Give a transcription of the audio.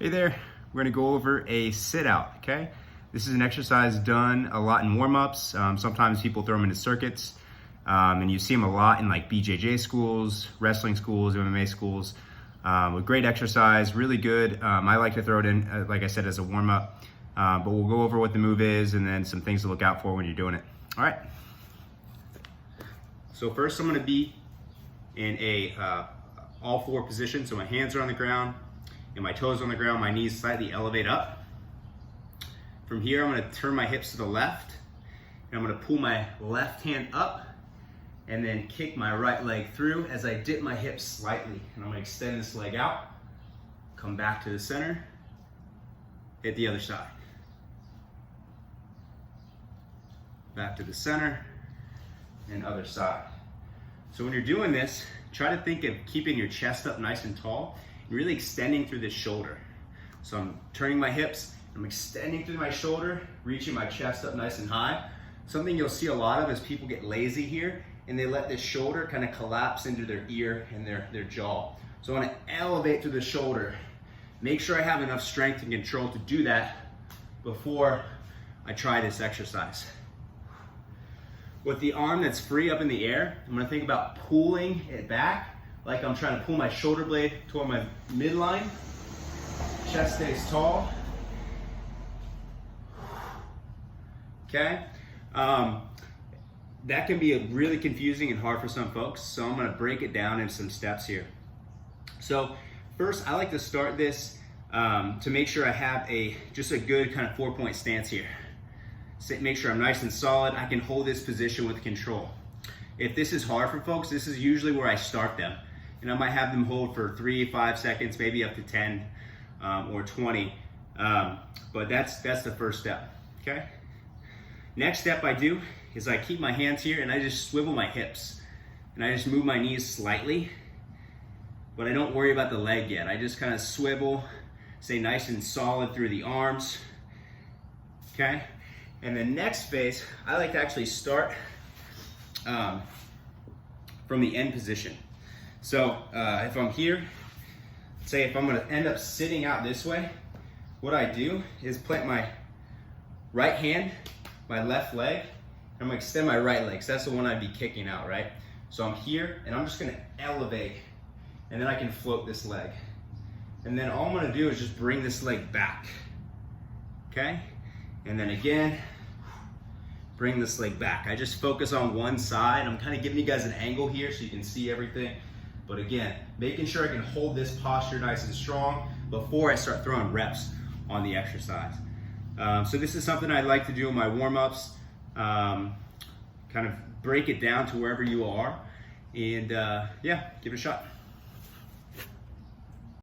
Hey there, we're gonna go over a sit out, okay? This is an exercise done a lot in warm-ups. Sometimes people throw them into circuits, and you see them a lot in like BJJ schools, wrestling schools, MMA schools. A great exercise, really good. I like to throw it in, like I said, as a warm-up, but we'll go over what the move is and then some things to look out for when you're doing it. All right. So first I'm gonna be in a all four position. So my hands are on the ground, and my toes on the ground, my knees slightly elevate up. From here, I'm gonna turn my hips to the left, and I'm gonna pull my left hand up, and then kick my right leg through as I dip my hips slightly. And I'm gonna extend this leg out, come back to the center, hit the other side. Back to the center, and other side. So when you're doing this, try to think of keeping your chest up nice and tall, really extending through this shoulder. So I'm turning my hips, I'm extending through my shoulder, reaching my chest up nice and high. Something you'll see a lot of is people get lazy here and they let this shoulder kind of collapse into their ear and their jaw. So I want to elevate through the shoulder. Make sure I have enough strength and control to do that before I try this exercise. With the arm that's free up in the air, I'm going to think about pulling it back like I'm trying to pull my shoulder blade toward my midline. Chest stays tall. Okay? That can be really confusing and hard for some folks, so I'm gonna break it down into some steps here. So first, I like to start this to make sure I have just a good kind of 4-point stance here. Make sure I'm nice and solid. I can hold this position with control. If this is hard for folks, this is usually where I start them. And I might have them hold for 3-5 seconds, maybe up to 10 or 20. But that's the first step, okay? Next step I do is I keep my hands here and I just swivel my hips. And I just move my knees slightly, but I don't worry about the leg yet. I just kind of swivel, stay nice and solid through the arms, okay? And the next phase, I like to actually start from the end position. So if I'm here, say if I'm gonna end up sitting out this way, what I do is plant my right hand, my left leg, and I'm gonna extend my right leg, so that's the one I'd be kicking out, right? So I'm here, and I'm just gonna elevate, and then I can float this leg. And then all I'm gonna do is just bring this leg back, okay? And then again, bring this leg back. I just focus on one side. I'm kind of giving you guys an angle here so you can see everything. But again, making sure I can hold this posture nice and strong before I start throwing reps on the exercise. So this is something I like to do in my warm-ups. Kind of break it down to wherever you are. And yeah, give it a shot.